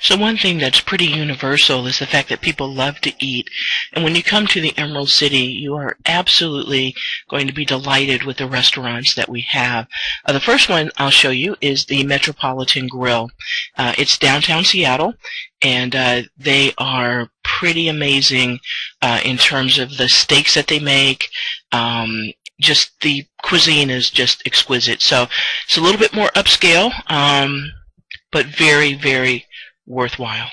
So one thing that's pretty universal is the fact that people love to eat. And when you come to the Emerald City, you are absolutely going to be delighted with the restaurants that we have. The first one I'll show you is the Metropolitan Grill. It's downtown Seattle, and they are pretty amazing in terms of the steaks that they make. Just the cuisine is just exquisite. So it's a little bit more upscale, but very, very worthwhile.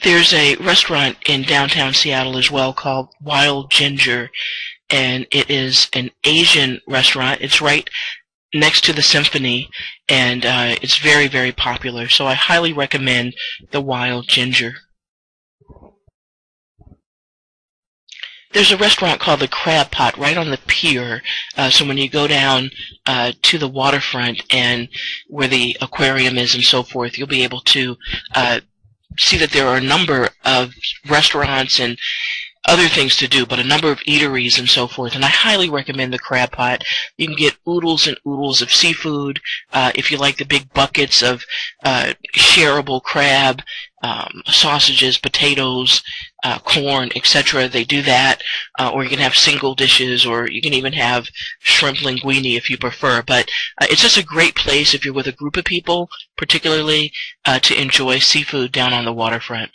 There's a restaurant in downtown Seattle as well called Wild Ginger, and it is an Asian restaurant. It's right next to the Symphony, and it's very, very popular. So I highly recommend the Wild Ginger. There's a restaurant called the Crab Pot right on the pier. So when you go down to the waterfront and where the aquarium is and so forth, you'll be able to see that there are a number of restaurants and other things to do, but a number of eateries and so forth. And I highly recommend the Crab Pot. You can get oodles and oodles of seafood. If you like the big buckets of shareable crab, sausages, potatoes, corn, etc., they do that. Or you can have single dishes, or you can even have shrimp linguine if you prefer. But it's just a great place if you're with a group of people, particularly to enjoy seafood down on the waterfront.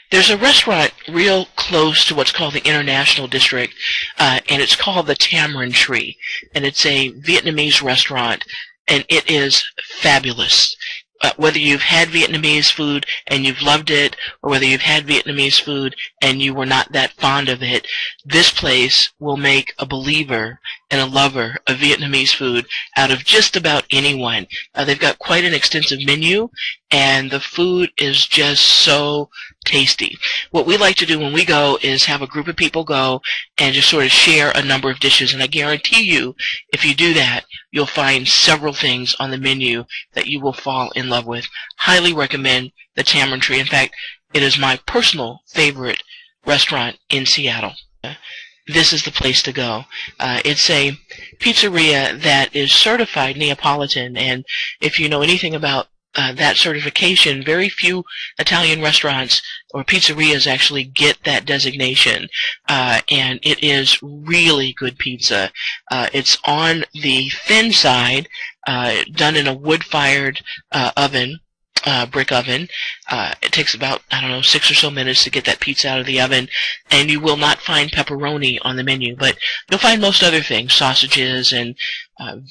There's a restaurant real close to what's called the International District, and it's called the Tamarind Tree. And it's a Vietnamese restaurant, and it is fabulous. Whether you've had Vietnamese food and you've loved it, or whether you've had Vietnamese food and you were not that fond of it, this place will make a believer and a lover of Vietnamese food out of just about anyone. They've got quite an extensive menu, and the food is just so tasty. What we like to do when we go is have a group of people go and just sort of share a number of dishes, and I guarantee you, if you do that, you'll find several things on the menu that you will fall in love with. Highly recommend the Tamarind Tree. In fact, it is my personal favorite restaurant in Seattle. This is the place to go. It's a pizzeria that is certified Neapolitan, and if you know anything about that certification, very few Italian restaurants or pizzerias actually get that designation, and it is really good pizza. It's on the thin side, done in a wood-fired oven, brick oven. It takes about, 6 or so minutes to get that pizza out of the oven, and you will not find pepperoni on the menu, but you'll find most other things, sausages and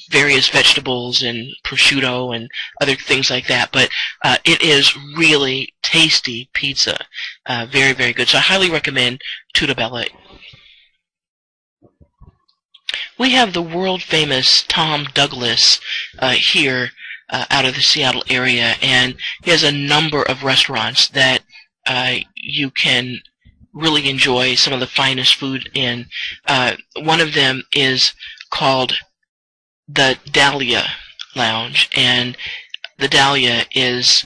various vegetables and prosciutto and other things like that. But it is really tasty pizza. Very, very good. So I highly recommend Tutta Bella. We have the world-famous Tom Douglas here out of the Seattle area, and he has a number of restaurants that you can really enjoy some of the finest food in. One of them is called the Dahlia Lounge, and the Dahlia is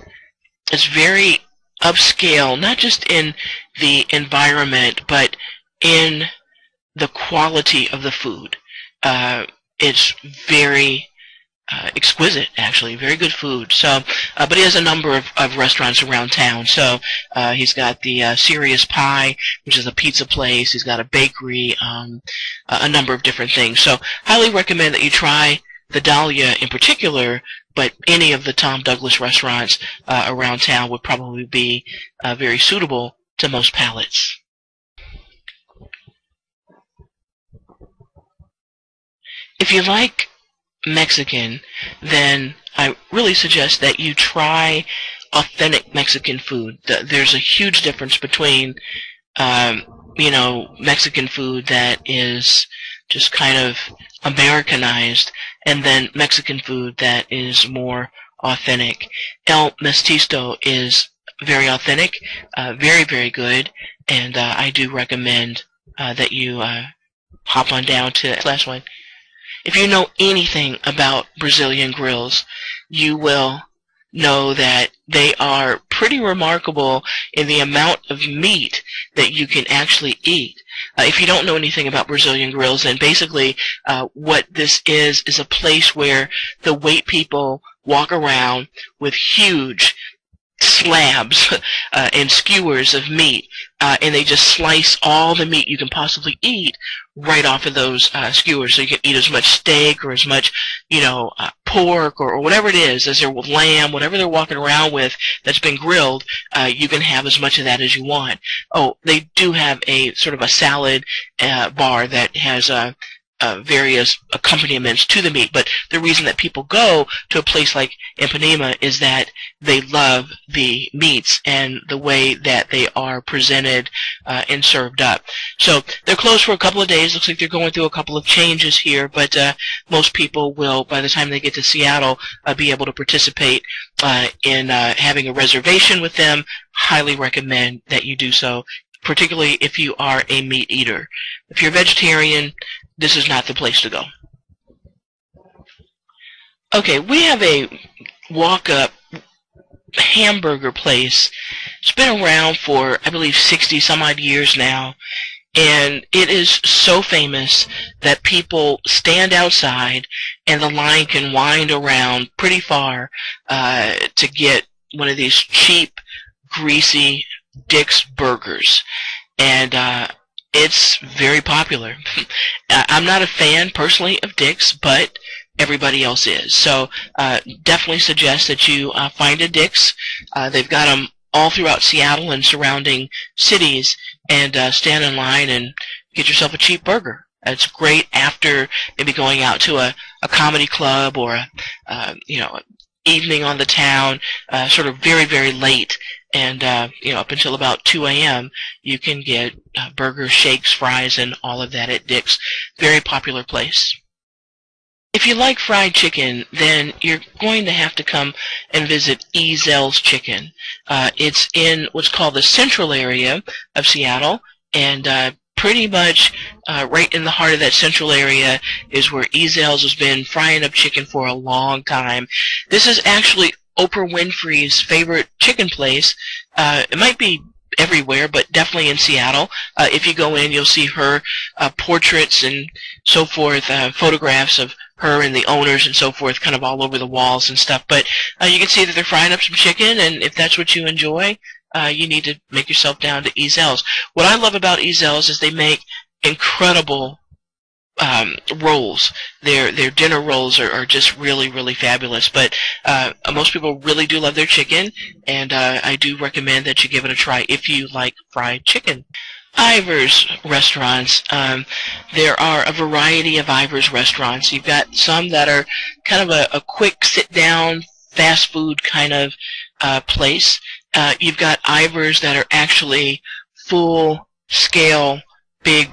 very upscale, not just in the environment, but in the quality of the food. It's very exquisite, actually. Very good food. So, but he has a number of restaurants around town. So, he's got the Serious Pie, which is a pizza place. He's got a bakery, a number of different things. So, highly recommend that you try the Dahlia in particular, but any of the Tom Douglas restaurants around town would probably be very suitable to most palates. If you like Mexican, then I really suggest that you try authentic Mexican food. There's a huge difference between, Mexican food that is just kind of Americanized, and then Mexican food that is more authentic. El Mestizo is very authentic, very, very good, and I do recommend that you hop on down to the last one. If you know anything about Brazilian grills, you will know that they are pretty remarkable in the amount of meat that you can actually eat. If you don't know anything about Brazilian grills, then basically what this is a place where the white people walk around with huge slabs and skewers of meat, and they just slice all the meat you can possibly eat right off of those skewers. So you can eat as much steak or as much, pork or whatever it is, as their lamb, whatever they're walking around with that's been grilled. You can have as much of that as you want. Oh, they do have a sort of a salad bar that has various accompaniments to the meat, but the reason that people go to a place like Ipanema is that they love the meats and the way that they are presented and served up. So they're closed for a couple of days. Looks like they're going through a couple of changes here, but most people will, by the time they get to Seattle, be able to participate in having a reservation with them. Highly recommend that you do so, particularly if you are a meat eater. If you're a vegetarian, this is not the place to go. Okay, we have a walk-up hamburger place. It's been around for, I believe, 60 some odd years now, and it is so famous that people stand outside and the line can wind around pretty far to get one of these cheap, greasy Dick's burgers. And it's very popular. I'm not a fan, personally, of Dick's, but everybody else is. So definitely suggest that you find a Dick's. They've got them all throughout Seattle and surrounding cities, and stand in line and get yourself a cheap burger. It's great after maybe going out to a comedy club or evening on the town, sort of very, very late. And, up until about 2 a.m., you can get burgers, shakes, fries, and all of that at Dick's. Very popular place. If you like fried chicken, then you're going to have to come and visit Ezel's Chicken. It's in what's called the central area of Seattle, and pretty much right in the heart of that central area is where Ezel's has been frying up chicken for a long time. This is actually Oprah Winfrey's favorite chicken place. It might be everywhere, but definitely in Seattle. If you go in, you'll see her portraits and so forth, photographs of her and the owners and so forth, kind of all over the walls and stuff. But you can see that they're frying up some chicken, and if that's what you enjoy, you need to make yourself down to Ezel's. What I love about Ezel's is they make incredible rolls. Their dinner rolls are just really, really fabulous. But most people really do love their chicken, and I do recommend that you give it a try if you like fried chicken. Ivar's restaurants. There are a variety of Ivar's restaurants. You've got some that are kind of a quick sit-down, fast food kind of place. You've got Ivar's that are actually full-scale, big,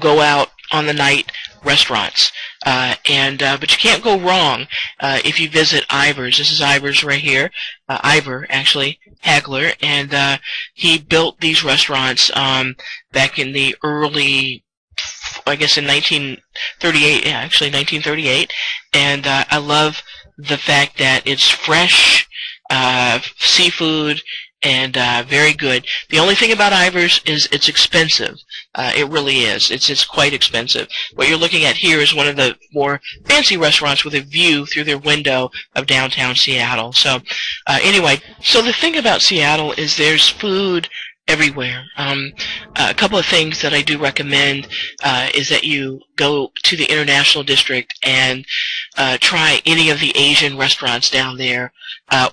go-out on the night restaurants, but you can't go wrong if you visit Ivar's. This is Ivar's right here, Ivar actually Hagler, and he built these restaurants back in the early, I guess in 1938, yeah, actually 1938, and I love the fact that it's fresh seafood and very good. The only thing about Ivar's is it's expensive. It really is. It's quite expensive. What you're looking at here is one of the more fancy restaurants with a view through their window of downtown Seattle. So anyway, so the thing about Seattle is there's food everywhere. A couple of things that I do recommend is that you go to the International District and try any of the Asian restaurants down there,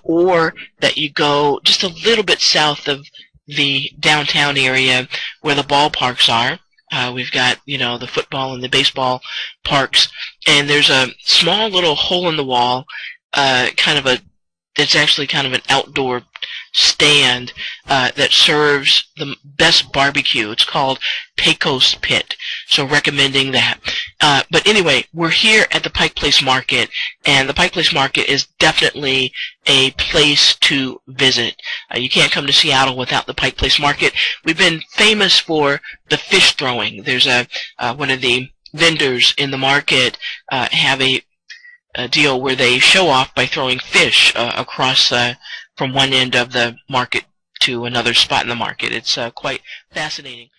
or that you go just a little bit south of the downtown area where the ballparks are. We've got, the football and the baseball parks, and there's a small little hole in the wall, it's actually kind of an outdoor stand that serves the best barbecue. It's called Pecos Pit, so recommending that. But anyway, we're here at the Pike Place Market, and the Pike Place Market is definitely a place to visit. You can't come to Seattle without the Pike Place Market. We've been famous for the fish throwing. There's one of the vendors in the market have a deal where they show off by throwing fish across from one end of the market to another spot in the market. It's quite fascinating.